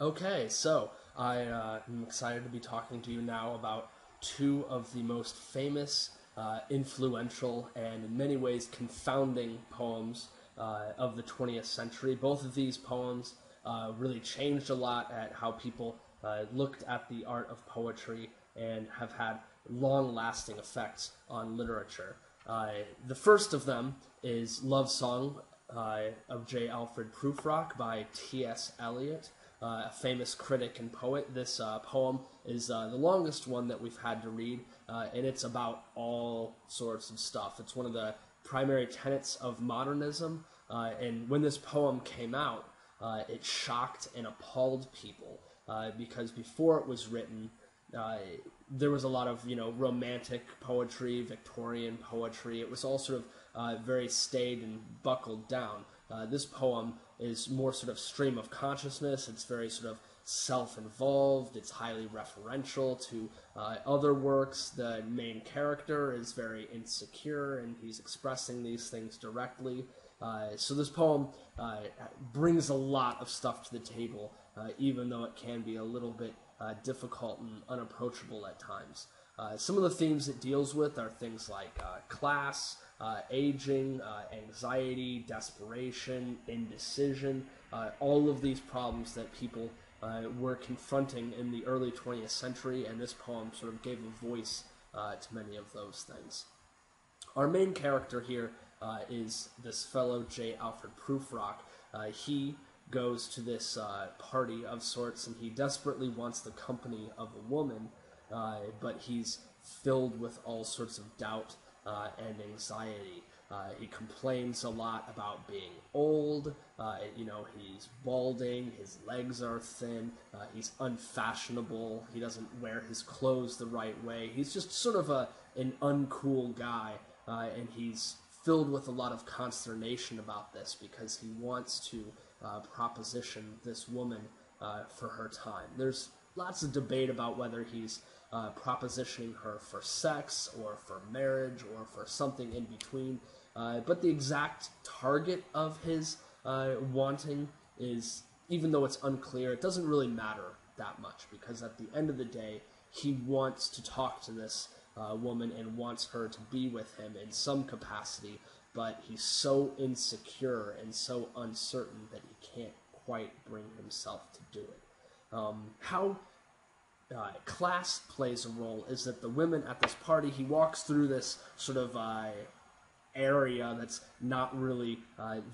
Okay, so I am excited to be talking to you now about two of the most famous, influential, and in many ways confounding poems of the 20th century. Both of these poems really changed a lot at how people looked at the art of poetry and have had long lasting effects on literature. The first of them is Love Song of J. Alfred Prufrock by T.S. Eliot, a famous critic and poet. This poem is the longest one that we've had to read, and it's about all sorts of stuff. It's one of the primary tenets of modernism, and when this poem came out, it shocked and appalled people because before it was written, uh, there was a lot of romantic poetry, Victorian poetry. It was all sort of very staid and buckled down. This poem is more sort of stream of consciousness. It's very sort of self-involved. It's highly referential to other works. The main character is very insecure, and he's expressing these things directly. So this poem brings a lot of stuff to the table, even though it can be a little bit difficult and unapproachable at times. Some of the themes it deals with are things like class, aging, anxiety, desperation, indecision, all of these problems that people were confronting in the early 20th century, and this poem sort of gave a voice to many of those things. Our main character here is this fellow J. Alfred Prufrock. He goes to this party of sorts, and he desperately wants the company of a woman, but he's filled with all sorts of doubt and anxiety. He complains a lot about being old. He's balding, his legs are thin, he's unfashionable, he doesn't wear his clothes the right way. He's just sort of an uncool guy, and he's filled with a lot of consternation about this because he wants to proposition this woman for her time. There's lots of debate about whether he's propositioning her for sex or for marriage or for something in between, but the exact target of his wanting is, even though it's unclear, it doesn't really matter that much, because at the end of the day, he wants to talk to this woman and wants her to be with him in some capacity, but he's so insecure and so uncertain that he can't quite bring himself to do it. How class plays a role is that the women at this party, he walks through this sort of area that's not really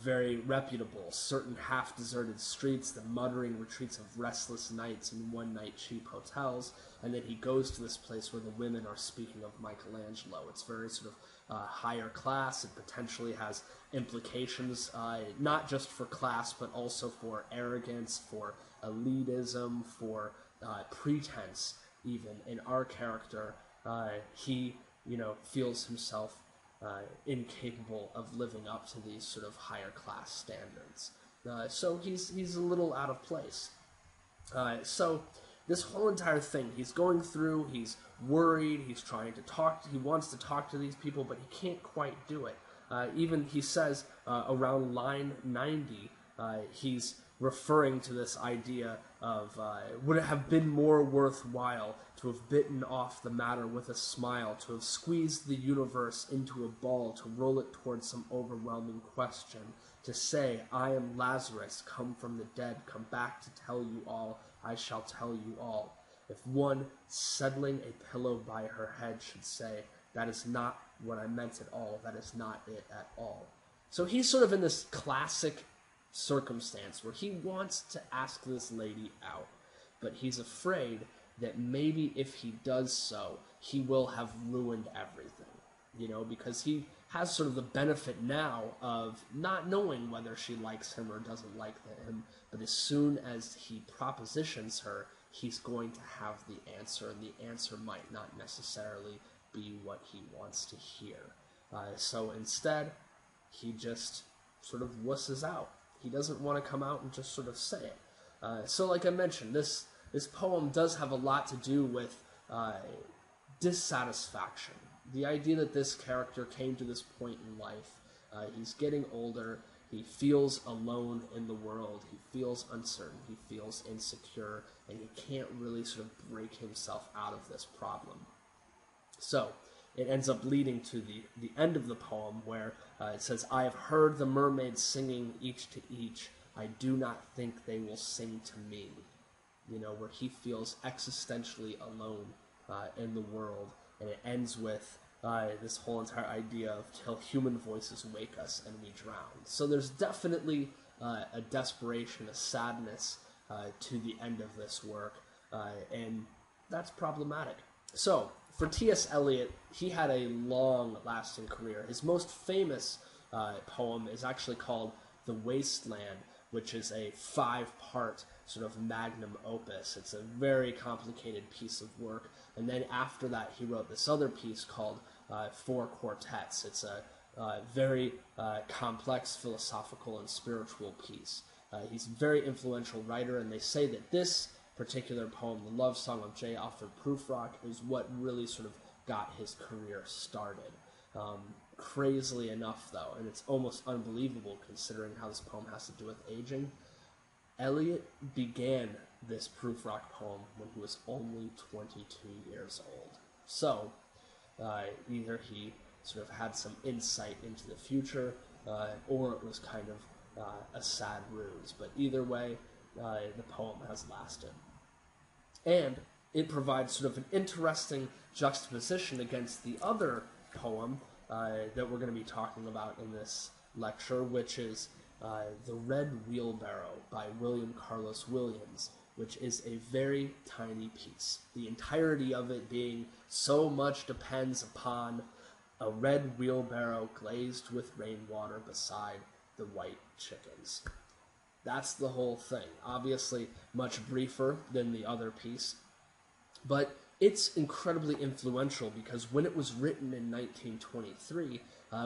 very reputable, certain half-deserted streets, the muttering retreats of restless nights and one-night cheap hotels, and then he goes to this place where the women are speaking of Michelangelo. It's very sort of higher class. It potentially has implications not just for class, but also for arrogance, for elitism, for pretense even. In our character, he feels himself incapable of living up to these sort of higher class standards. So he's a little out of place. So this whole entire thing, he's going through, he's worried, he's trying to talk, he wants to talk to these people, but he can't quite do it. Even he says around line 90, he's referring to this idea of would it have been more worthwhile to have bitten off the matter with a smile, to have squeezed the universe into a ball, to roll it towards some overwhelming question, to say, I am Lazarus, come from the dead, come back to tell you all, I shall tell you all. If one settling a pillow by her head should say, that is not what I meant at all, that is not it at all. So he's sort of in this classic circumstance where he wants to ask this lady out, but he's afraid that maybe if he does so, he will have ruined everything, because he has sort of the benefit now of not knowing whether she likes him or doesn't like him, but as soon as he propositions her, he's going to have the answer, and the answer might not necessarily be what he wants to hear. So instead, he just sort of wusses out. He doesn't want to come out and just sort of say it. So like I mentioned, this poem does have a lot to do with dissatisfaction. The idea that this character came to this point in life, he's getting older, He feels alone in the world. He feels uncertain. He feels insecure, and he can't really sort of break himself out of this problem. So it ends up leading to the end of the poem where it says, "I have heard the mermaids singing each to each. I do not think they will sing to me." You know, where he feels existentially alone in the world. And it ends with this whole entire idea of "till human voices wake us and we drown." So there's definitely a desperation, a sadness to the end of this work, and that's problematic. So for T.S. Eliot, he had a long-lasting career. His most famous poem is actually called "The Wasteland," which is a 5-part sort of magnum opus. It's a very complicated piece of work. And then after that, he wrote this other piece called 4 Quartets. It's a very complex philosophical and spiritual piece. He's a very influential writer, and they say that this particular poem, The Love Song of J. Alfred Prufrock, is what really sort of got his career started. Crazily enough, though, and it's almost unbelievable considering how this poem has to do with aging, Eliot began this Prufrock poem when he was only 22 years old. So, either he sort of had some insight into the future, or it was kind of a sad ruse. But either way, the poem has lasted. And it provides sort of an interesting juxtaposition against the other poem that we're going to be talking about in this lecture, which is The Red Wheelbarrow by William Carlos Williams, which is a very tiny piece. The entirety of it being "so much depends upon a red wheelbarrow glazed with rainwater beside the white chickens." That's the whole thing. Obviously much briefer than the other piece, but it's incredibly influential because when it was written in 1923,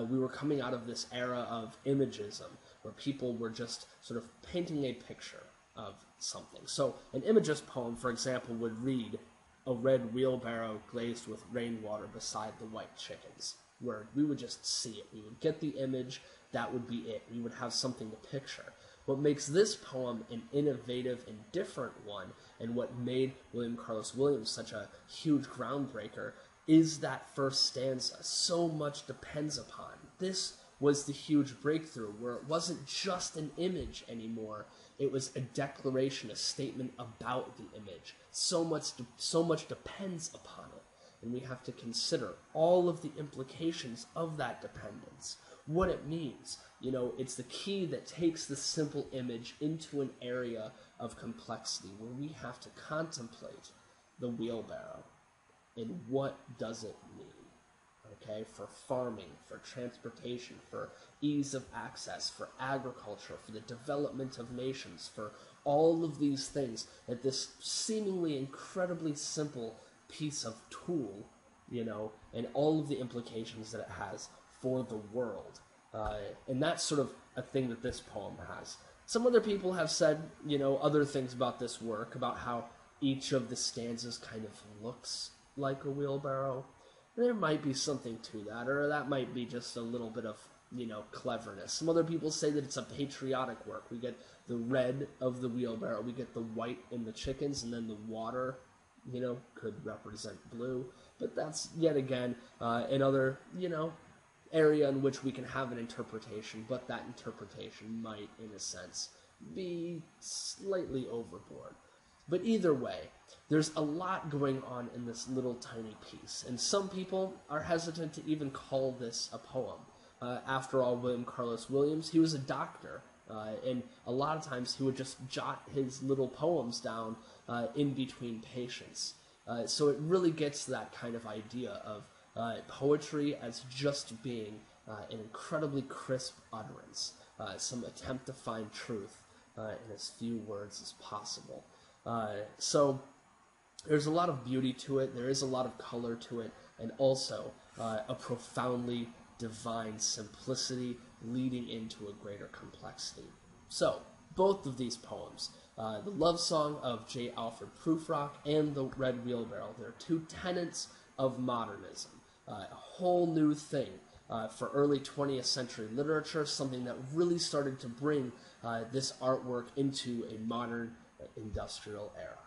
we were coming out of this era of imagism, where people were just sort of painting a picture of something. So an imagist poem, for example, would read "a red wheelbarrow glazed with rainwater beside the white chickens," where we would just see it. We would get the image, that would be it. We would have something to picture. What makes this poem an innovative and different one, and what made William Carlos Williams such a huge groundbreaker, is that first stanza, "so much depends upon." This was the huge breakthrough, where it wasn't just an image anymore. It was a declaration, a statement about the image. So much depends upon it. And we have to consider all of the implications of that dependence, what it means. You know, it's the key that takes the simple image into an area of complexity where we have to contemplate the wheelbarrow and what does it mean, okay, for farming, for transportation, for ease of access, for agriculture, for the development of nations, for all of these things, that this seemingly incredibly simple piece of tool, you know, and all of the implications that it has for the world. And that's sort of a thing that this poem has. Some other people have said, you know, other things about this work, about how each of the stanzas kind of looks like a wheelbarrow. There might be something to that, or that might be just a little bit of, you know, cleverness. Some other people say that it's a patriotic work. We get the red of the wheelbarrow, we get the white in the chickens, and then the water, you know, could represent blue. But that's, yet again, another, you know, area in which we can have an interpretation, but that interpretation might, in a sense, be slightly overboard. But either way, there's a lot going on in this little tiny piece, and some people are hesitant to even call this a poem. After all, William Carlos Williams, he was a doctor, and a lot of times he would just jot his little poems down in between patients. So it really gets to that kind of idea of poetry as just being an incredibly crisp utterance, some attempt to find truth in as few words as possible. So there's a lot of beauty to it, there is a lot of color to it, and also a profoundly divine simplicity leading into a greater complexity. So, both of these poems, The Love Song of J. Alfred Prufrock and The Red Wheelbarrow, they're two tenets of modernism. A whole new thing for early 20th century literature, something that really started to bring this artwork into a modern industrial era.